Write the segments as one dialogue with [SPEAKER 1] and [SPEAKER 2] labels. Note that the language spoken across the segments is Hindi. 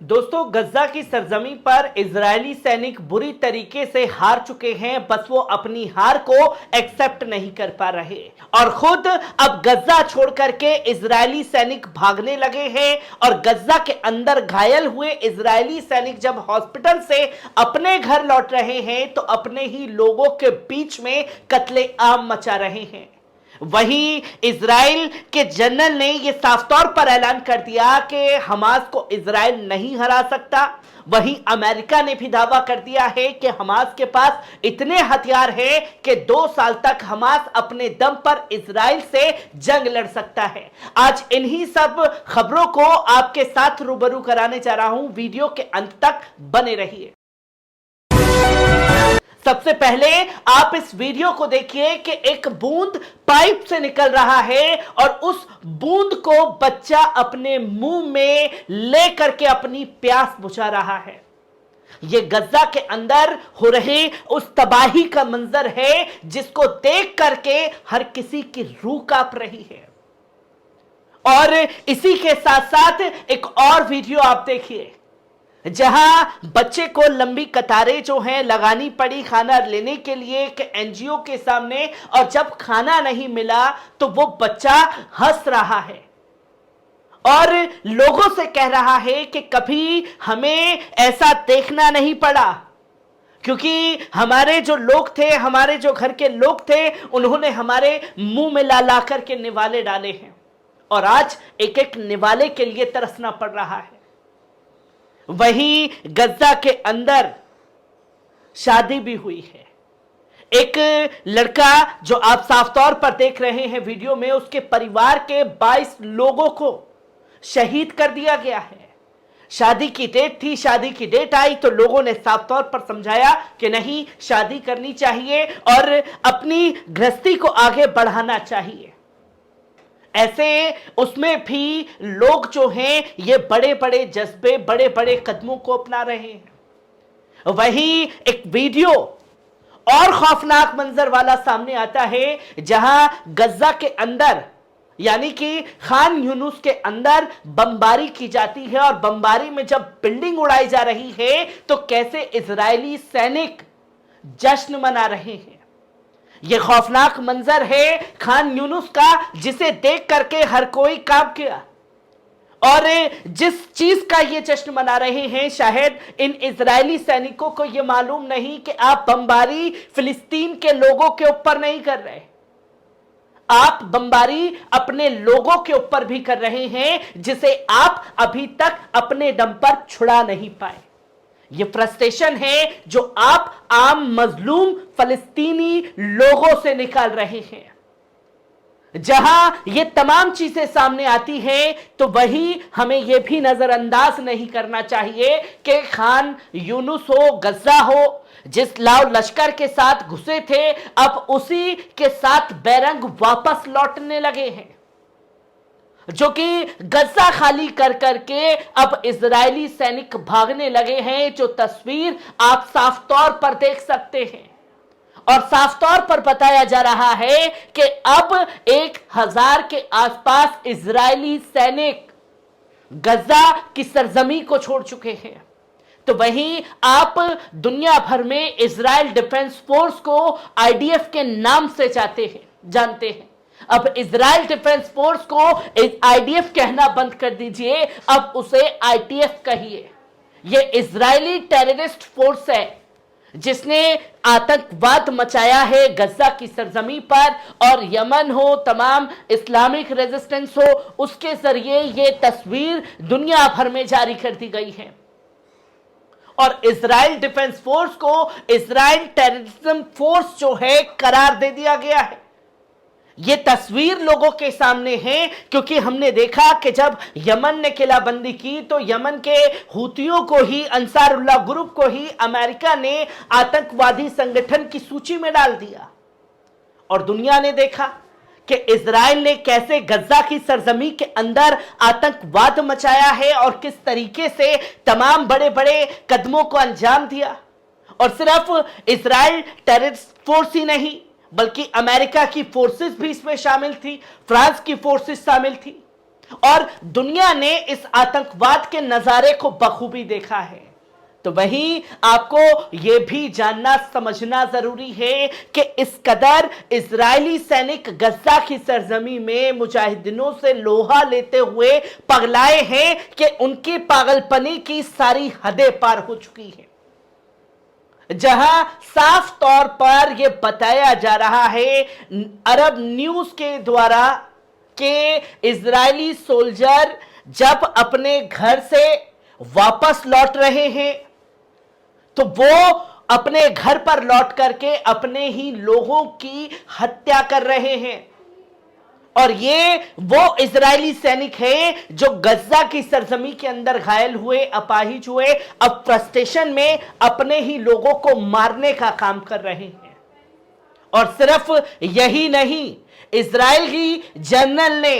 [SPEAKER 1] दोस्तों, गज्जा की सरजमी पर इजरायली सैनिक बुरी तरीके से हार चुके हैं। बस वो अपनी हार को एक्सेप्ट नहीं कर पा रहे और खुद अब गज्जा छोड़ करके इजरायली सैनिक भागने लगे हैं। और गज्जा के अंदर घायल हुए इजरायली सैनिक जब हॉस्पिटल से अपने घर लौट रहे हैं तो अपने ही लोगों के बीच में कत्लेआम मचा रहे हैं। वहीं इजराइल के जनरल ने यह साफ तौर पर ऐलान कर दिया कि हमास को इजराइल नहीं हरा सकता। वहीं अमेरिका ने भी दावा कर दिया है कि हमास के पास इतने हथियार हैं कि 2 साल तक हमास अपने दम पर इजराइल से जंग लड़ सकता है। आज इन्हीं सब खबरों को आपके साथ रूबरू कराने जा रहा हूं। वीडियो के अंत तक बने रहिए। सबसे पहले आप इस वीडियो को देखिए कि एक बूंद पाइप से निकल रहा है और उस बूंद को बच्चा अपने मुंह में ले करके अपनी प्यास बुझा रहा है। यह गज्जा के अंदर हो रहे उस तबाही का मंजर है जिसको देख करके हर किसी की रूह कांप रही है। और इसी के साथ साथ एक और वीडियो आप देखिए जहां बच्चे को लंबी कतारें जो हैं लगानी पड़ी खाना लेने के लिए एक एनजीओ के सामने, और जब खाना नहीं मिला तो वो बच्चा हंस रहा है और लोगों से कह रहा है कि कभी हमें ऐसा देखना नहीं पड़ा, क्योंकि हमारे जो लोग थे, हमारे जो घर के लोग थे, उन्होंने हमारे मुंह में ला ला करके निवाले डाले हैं और आज एक एक निवाले के लिए तरसना पड़ रहा है। वहीं गज्जा के अंदर शादी भी हुई है। एक लड़का जो आप साफ तौर पर देख रहे हैं वीडियो में, उसके परिवार के 22 लोगों को शहीद कर दिया गया है। शादी की डेट थी, शादी की डेट आई तो लोगों ने साफ तौर पर समझाया कि नहीं, शादी करनी चाहिए और अपनी गृहस्थी को आगे बढ़ाना चाहिए। ऐसे उसमें भी लोग जो हैं ये बड़े बड़े जज्बे, बड़े बड़े कदमों को अपना रहे हैं। वहीं एक वीडियो और खौफनाक मंजर वाला सामने आता है जहां गज्जा के अंदर यानी कि खान यूनुस के अंदर बमबारी की जाती है और बमबारी में जब बिल्डिंग उड़ाई जा रही है तो कैसे इजरायली सैनिक जश्न मना रहे हैं। यह खौफनाक मंजर है खान यूनुस का, जिसे देख करके हर कोई कांप गया। और जिस चीज का ये जश्न मना रहे हैं, शायद इन इजरायली सैनिकों को यह मालूम नहीं कि आप बमबारी फिलिस्तीन के लोगों के ऊपर नहीं कर रहे, आप बमबारी अपने लोगों के ऊपर भी कर रहे हैं जिसे आप अभी तक अपने दम पर छुड़ा नहीं पाए। ये फ्रस्ट्रेशन है जो आप आम मजलूम फलस्तीनी लोगों से निकाल रहे हैं। जहां ये तमाम चीजें सामने आती हैं तो वही हमें यह भी नजरअंदाज नहीं करना चाहिए कि खान यूनुस हो, गज्जा हो, जिस लाव लश्कर के साथ घुसे थे, अब उसी के साथ बैरंग वापस लौटने लगे हैं, जो कि गज्जा खाली कर करके अब इजरायली सैनिक भागने लगे हैं। जो तस्वीर आप साफ तौर पर देख सकते हैं और साफ तौर पर बताया जा रहा है कि अब 1000 के आसपास इजरायली सैनिक गज्जा की सरजमी को छोड़ चुके हैं। तो वहीं आप दुनिया भर में इजराइल डिफेंस फोर्स को आईडीएफ के नाम से जानते हैं। अब इजराइल डिफेंस फोर्स को आईडीएफ कहना बंद कर दीजिए, अब उसे आईटीएफ कहिए। यह इजरायली टेररिस्ट फोर्स है जिसने आतंकवाद मचाया है गज्जा की सरजमी पर, और यमन हो, तमाम इस्लामिक रेजिस्टेंस हो, उसके जरिए यह तस्वीर दुनिया भर में जारी कर दी गई है। और इजराइल डिफेंस फोर्स को इजराइल टेररिज्म फोर्स जो है करार दे दिया गया है। यह तस्वीर लोगों के सामने है क्योंकि हमने देखा कि जब यमन ने किलाबंदी की तो यमन के हुतियों को ही, अंसारुल्लाह ग्रुप को ही अमेरिका ने आतंकवादी संगठन की सूची में डाल दिया। और दुनिया ने देखा कि इजराइल ने कैसे गज्जा की सरजमी के अंदर आतंकवाद मचाया है और किस तरीके से तमाम बड़े बड़े कदमों को अंजाम दिया। और सिर्फ इजराइल टेररिस्ट फोर्स ही नहीं बल्कि अमेरिका की फोर्सेस भी इसमें शामिल थी, फ्रांस की फोर्सेस शामिल थी। और दुनिया ने इस आतंकवाद के नजारे को बखूबी देखा है। तो वहीं आपको यह भी जानना समझना जरूरी है कि इस कदर इजरायली सैनिक गज्जा की सरजमी में मुजाहिदीनों से लोहा लेते हुए पगलाए हैं कि उनकी पागलपनी की सारी हदें पार हो चुकी हैं। जहां साफ तौर पर यह बताया जा रहा है अरब न्यूज के द्वारा कि इजरायली सोल्जर जब अपने घर से वापस लौट रहे हैं तो वो अपने घर पर लौट करके अपने ही लोगों की हत्या कर रहे हैं। और ये वो इजरायली सैनिक हैं जो गज्जा की सरजमी के अंदर घायल हुए, अपाहिज हुए, अब फ्रस्ट्रेशन में अपने ही लोगों को मारने का काम कर रहे हैं। और सिर्फ यही नहीं, इजरायली जनरल ने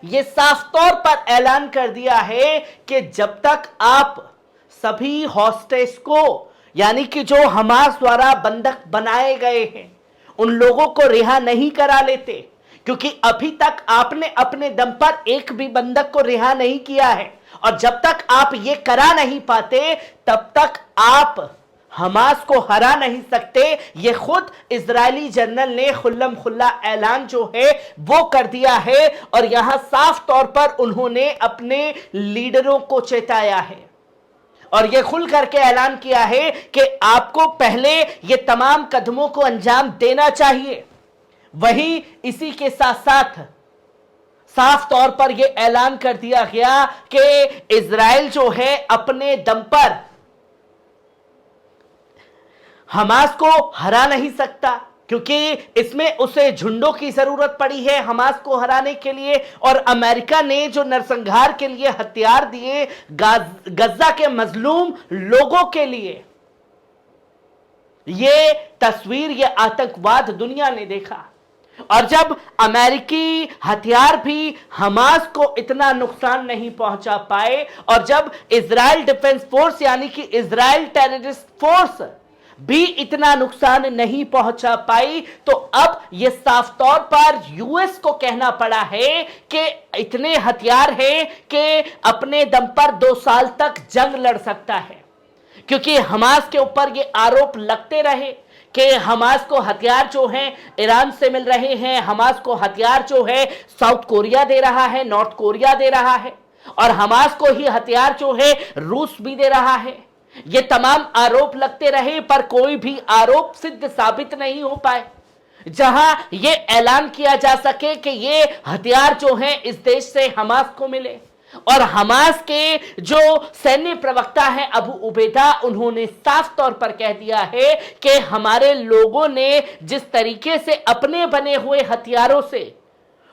[SPEAKER 1] यह साफ तौर पर ऐलान कर दिया है कि जब तक आप सभी हॉस्टेज को, यानी कि जो हमास द्वारा बंधक बनाए गए हैं, उन लोगों को रिहा नहीं करा लेते, क्योंकि अभी तक आपने अपने दम पर एक भी बंधक को रिहा नहीं किया है, और जब तक आप ये करा नहीं पाते तब तक आप हमास को हरा नहीं सकते। ये खुद इजरायली जनरल ने खुल्लम खुल्ला ऐलान जो है वो कर दिया है। और यहां साफ तौर पर उन्होंने अपने लीडरों को चेताया है और यह खुल करके ऐलान किया है कि आपको पहले ये तमाम कदमों को अंजाम देना चाहिए। वहीं इसी के साथ साथ साफ तौर पर यह ऐलान कर दिया गया कि इजराइल जो है अपने दम पर हमास को हरा नहीं सकता, क्योंकि इसमें उसे झुंडों की जरूरत पड़ी है हमास को हराने के लिए। और अमेरिका ने जो नरसंहार के लिए हथियार दिए गज्जा के मजलूम लोगों के लिए, ये तस्वीर, ये आतंकवाद दुनिया ने देखा। और जब अमेरिकी हथियार भी हमास को इतना नुकसान नहीं पहुंचा पाए, और जब इजराइल डिफेंस फोर्स यानी कि इजराइल टेररिस्ट फोर्स भी इतना नुकसान नहीं पहुंचा पाई, तो अब यह साफ तौर पर यूएस को कहना पड़ा है कि इतने हथियार हैं कि अपने दम पर 2 साल तक जंग लड़ सकता है। क्योंकि हमास के ऊपर ये आरोप लगते रहे कि हमास को हथियार जो हैं ईरान से मिल रहे हैं, हमास को हथियार जो है साउथ कोरिया दे रहा है, नॉर्थ कोरिया दे रहा है, और हमास को ही हथियार जो है रूस भी दे रहा है। ये तमाम आरोप लगते रहे पर कोई भी आरोप सिद्ध साबित नहीं हो पाए, जहां ये ऐलान किया जा सके कि ये हथियार जो हैं इस देश से हमास को मिले। और हमास के जो सैन्य प्रवक्ता हैं अबू उबैदा, उन्होंने साफ तौर पर कह दिया है कि हमारे लोगों ने जिस तरीके से अपने बने हुए हथियारों से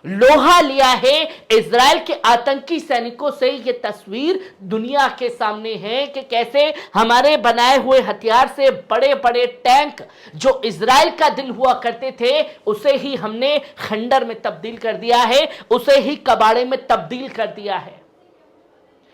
[SPEAKER 1] लोहा लिया है इजराइल के आतंकी सैनिकों से, यह तस्वीर दुनिया के सामने है कि कैसे हमारे बनाए हुए हथियार से बड़े बड़े टैंक जो इजराइल का दिल हुआ करते थे उसे ही हमने खंडर में तब्दील कर दिया है, उसे ही कबाड़े में तब्दील कर दिया है।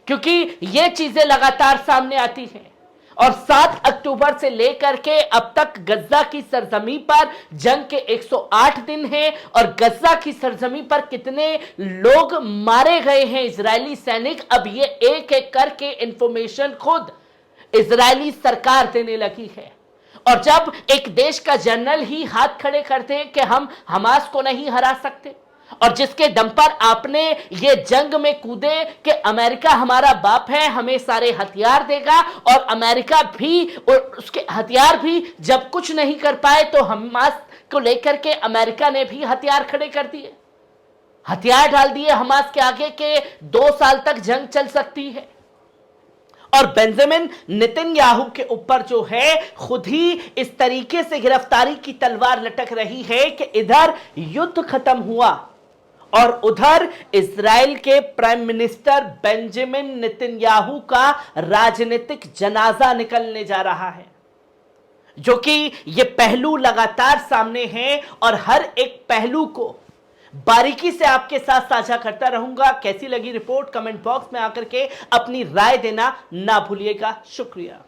[SPEAKER 1] क्योंकि ये चीजें लगातार सामने आती हैं। और 7 अक्टूबर से लेकर के अब तक गज्जा की सरजमी पर जंग के 108 दिन हैं, और गज्जा की सरजमी पर कितने लोग मारे गए हैं इजरायली सैनिक, अब ये एक एक करके इंफॉर्मेशन खुद इजरायली सरकार देने लगी है। और जब एक देश का जनरल ही हाथ खड़े करते हैं कि हम हमास को नहीं हरा सकते, और जिसके दम पर आपने ये जंग में कूदे कि अमेरिका हमारा बाप है, हमें सारे हथियार देगा, और अमेरिका भी और उसके हथियार भी जब कुछ नहीं कर पाए तो हमास को लेकर के अमेरिका ने भी हथियार खड़े कर दिए, हथियार डाल दिए हमास के आगे के 2 साल तक जंग चल सकती है। और बेंजामिन नेतन्याहू के ऊपर जो है खुद ही इस तरीके से गिरफ्तारी की तलवार लटक रही है कि इधर युद्ध खत्म हुआ और उधर इजराइल के प्राइम मिनिस्टर बेंजामिन नेतन्याहू का राजनीतिक जनाजा निकलने जा रहा है, जो कि ये पहलू लगातार सामने हैं और हर एक पहलू को बारीकी से आपके साथ साझा करता रहूंगा। कैसी लगी रिपोर्ट कमेंट बॉक्स में आकर के अपनी राय देना ना भूलिएगा। शुक्रिया।